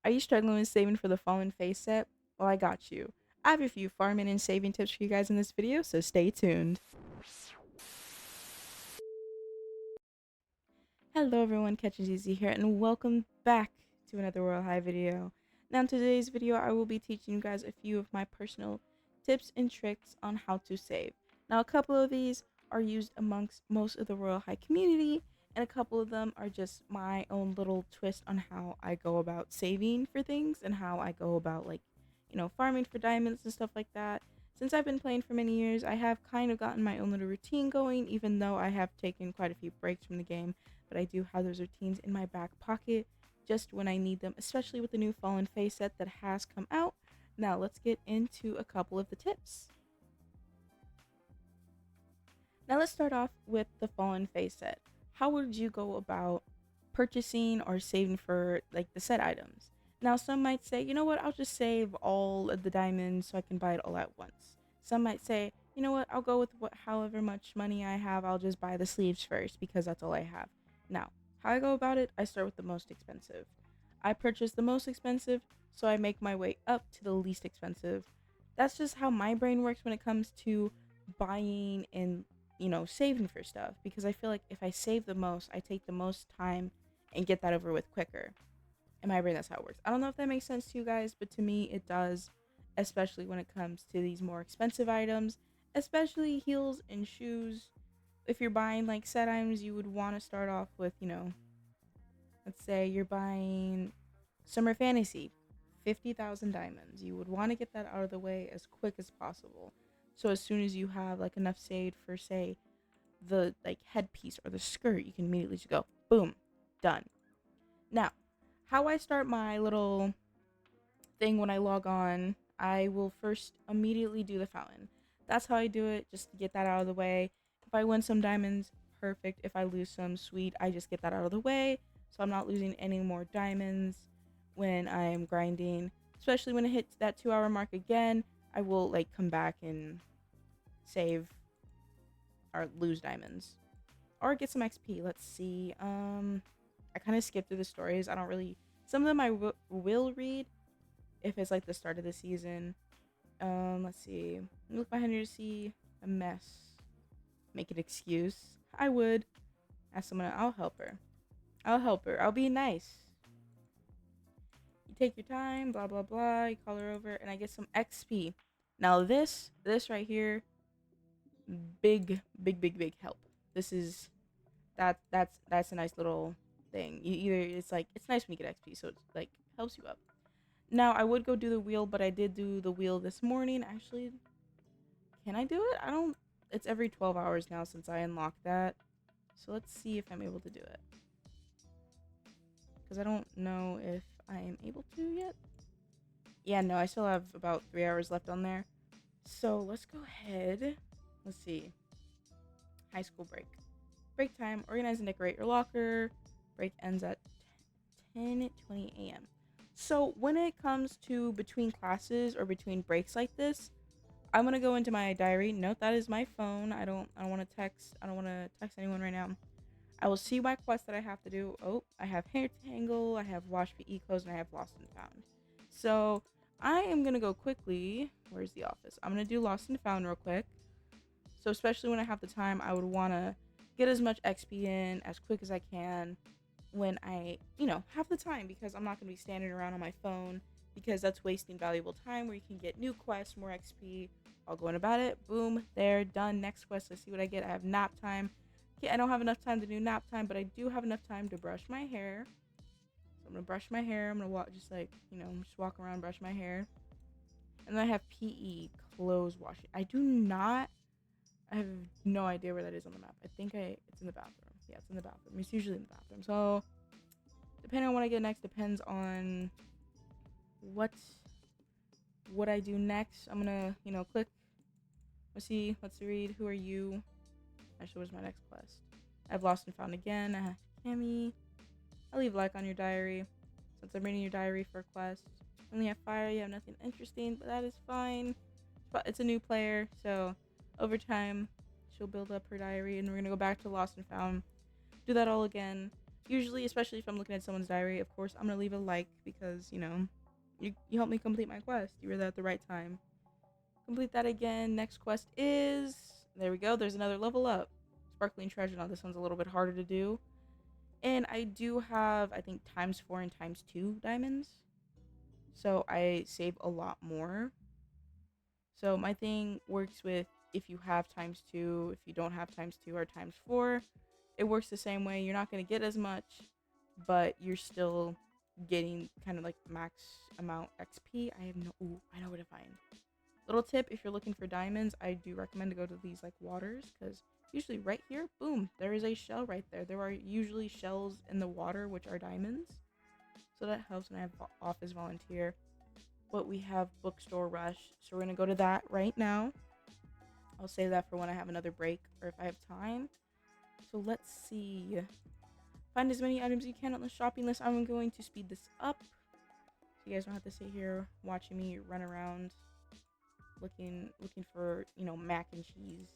Are you struggling with saving for the Fallen Face set? Well, I got you. I have a few farming and saving tips for you guys in this video, so stay tuned. Hello everyone, CatchingZZ here, and welcome back to another Royal High video. Now in today's video, I will be teaching you guys a few of my personal tips and tricks on how to save. Now a couple of these are used amongst most of the Royal High community, and a couple of them are just my own little twist on how I go about saving for things and how I go about farming for diamonds and stuff like that. Since I've been playing for many years, I have kind of gotten my own little routine going, even though I have taken quite a few breaks from the game, but I do have those routines in my back pocket just when I need them, especially with the new Fallen Face set that has come out. Now let's get into a couple of the tips. Now let's start off with the Fallen Face set. How would you go about purchasing or saving for like the set items? Now some might say, you know what, I'll just save all of the diamonds so I can buy it all at once. Some might say, you know what, I'll go with however much money I have, I'll just buy the sleeves first because that's all I have. Now, how I go about it, I start with the most expensive. I purchase the most expensive, so I make my way up to the least expensive. That's just how my brain works when it comes to buying and saving for stuff, because I feel like if I save the most, I take the most time and get that over with quicker. In my brain, that's how it works. I don't know if that makes sense to you guys, but to me, it does, especially when it comes to these more expensive items, especially heels and shoes. If you're buying like set items, you would want to start off with, let's say you're buying Summer Fantasy, 50,000 diamonds. You would want to get that out of the way as quick as possible. So as soon as you have like enough saved for, say, the like headpiece or the skirt, you can immediately just go boom, done. Now, how I start my little thing when I log on, I will first immediately do the fountain. That's how I do it, just to get that out of the way. If I win some diamonds, perfect. If I lose some, sweet. I just get that out of the way, so I'm not losing any more diamonds when I'm grinding. Especially when it hits that 2 hour mark again, I will like come back and save or lose diamonds or get some XP. Let's see. I kind of skip through the stories. I don't really. Some of them I will read if it's like the start of the season. Let's see. Look behind her to see a mess. Make an excuse. I would ask someone. I'll help her. I'll help her. I'll be nice. You take your time. Blah blah blah. You call her over, and I get some XP. Now this right here, big help. This is that's a nice little thing. You either it's nice when you get XP, so it's like helps you up. Now I would go do the wheel, but I did do the wheel this morning. Actually, can I do it? I don't. It's every 12 hours now since I unlocked that. So let's see if I'm able to do it. Because I don't know if I am able to yet. Yeah, no, I still have about 3 hours left on there. So let's go ahead. Let's see. High school break. Break time. Organize and decorate your locker. Break ends at 10:20 a.m. So when it comes to between classes or between breaks like this, I'm gonna go into my diary. Note that is my phone. I don't want to text. I don't want to text anyone right now. I will see my quest that I have to do. Oh, I have hair tangle. I have wash PE clothes, and I have lost and found. So I am gonna go quickly. Where's the office? I'm gonna do lost and found real quick. So especially when I have the time, I would want to get as much XP in as quick as I can when I, have the time, because I'm not going to be standing around on my phone, because that's wasting valuable time where you can get new quests, more XP, all going about it. Boom, there, done. Next quest, let's see what I get. I have nap time. Okay, I don't have enough time to do nap time, but I do have enough time to brush my hair. So I'm going to brush my hair. I'm going to walk, just walk around, brush my hair. And then I have PE, clothes washing. I have no idea where that is on the map. It's in the bathroom. Yeah, it's in the bathroom. It's usually in the bathroom. So depending on what I get next depends on what I do next. I'm gonna, click. Let's read. Who are you? Actually, where's my next quest? I've lost and found again. Cammy. I'll leave a like on your diary. Since I'm reading your diary for a quest. Only have fire, you have nothing interesting, but that is fine. But it's a new player, so over time she'll build up her diary, and we're gonna go back to lost and found, do that all again. Usually, especially if I'm looking at someone's diary, of course, I'm gonna leave a like because, you helped me complete my quest. You were there at the right time. Complete that again. Next quest is, there we go. There's another level up. Sparkling treasure. Now this one's a little bit harder to do. And I do have, I think, times 4 and times 2 diamonds. So I save a lot more. So my thing works with if you have times 2, if you don't have times 2 or times 4, it works the same way. You're not going to get as much, but you're still getting kind of like max amount XP. I have no, ooh, I know where to find. Little tip, if you're looking for diamonds, I do recommend to go to these like waters, because usually right here, boom, there is a shell right there. There are usually shells in the water which are diamonds. So that helps when I have office volunteer. But we have bookstore rush, so we're gonna go to that right now. I'll save that for when I have another break or if I have time. So let's see. Find as many items you can on the shopping list. I'm going to speed this up so you guys don't have to sit here watching me run around looking for, mac and cheese.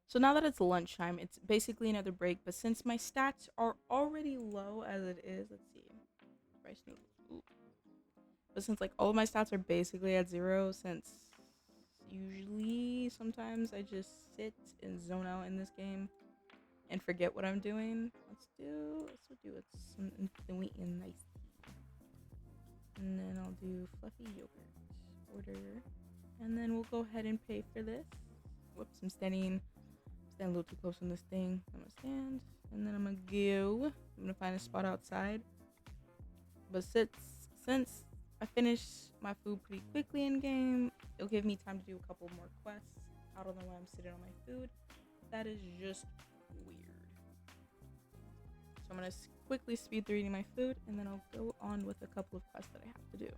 So now that it's lunchtime, it's basically another break. But since my stats are already low as it is, let's see, rice noodles. Ooh. But since like all of my stats are basically at 0, since usually sometimes I just sit and zone out in this game and forget what I'm doing. Let's do it some wheat and nice tea, and then I'll do fluffy yogurt order, and then we'll go ahead and pay for this. Whoops, I'm standing a little too close on this thing. I'm gonna stand, and then I'm gonna find a spot outside. But since I finish my food pretty quickly in game, it'll give me time to do a couple more quests. I don't know why I'm sitting on my food. That is just weird. So I'm gonna quickly speed through eating my food, and then I'll go on with a couple of quests that I have to do.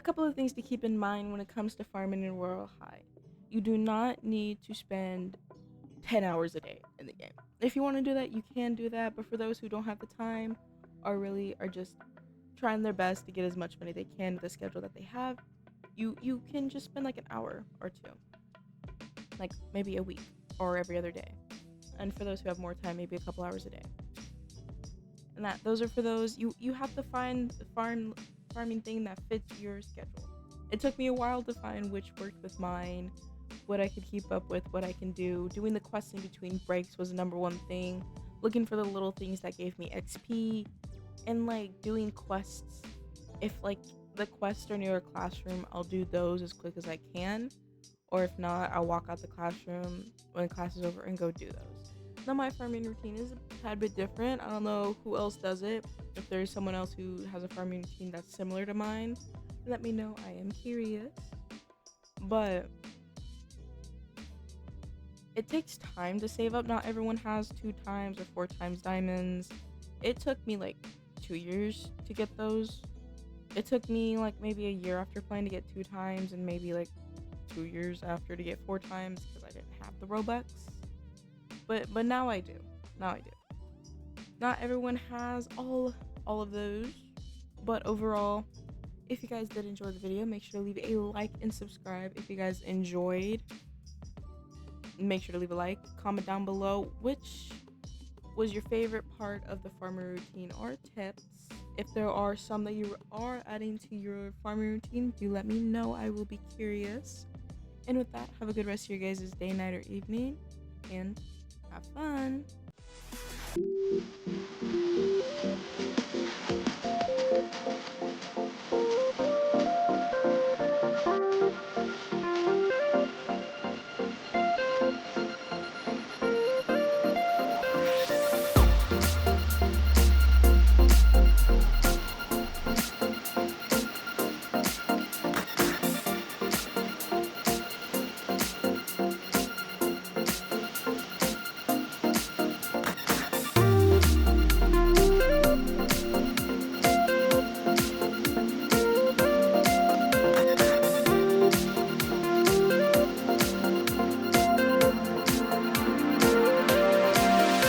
couple of things to keep in mind when it comes to farming in Royal High. You do not need to spend 10 hours a day in the game. If you want to do that, you can do that, but for those who don't have the time or really are just trying their best to get as much money they can with the schedule that they have, you can just spend like an hour or two, like maybe a week or every other day. And for those who have more time, maybe a couple hours a day. And that those are for those you have to find the farming thing that fits your schedule. It took me a while to find which worked with mine, what I could keep up with, what I can do. Doing the quests in between breaks was the number one thing. Looking for the little things that gave me XP, and like doing quests. If like the quests are near a classroom, I'll do those as quick as I can. Or if not, I'll walk out the classroom when class is over and go do those. Now my farming routine is a tad bit different. I don't know who else does it. If there's someone else who has a farming routine that's similar to mine, let me know. I am curious. But it takes time to save up. Not everyone has 2 times or 4 times diamonds. It took me like 2 years to get those. It took me like maybe a year after playing to get 2 times, and maybe like 2 years after to get 4 times because I didn't have the Robux. But now I do. Now I do. Not everyone has all of those, but overall, if you guys did enjoy the video, make sure to leave a like and subscribe. If you guys enjoyed, make sure to leave a like. Comment down below which was your favorite part of the farming routine or tips. If there are some that you are adding to your farming routine, do let me know. I will be curious. And with that, have a good rest of your guys' day, night, or evening, and have fun.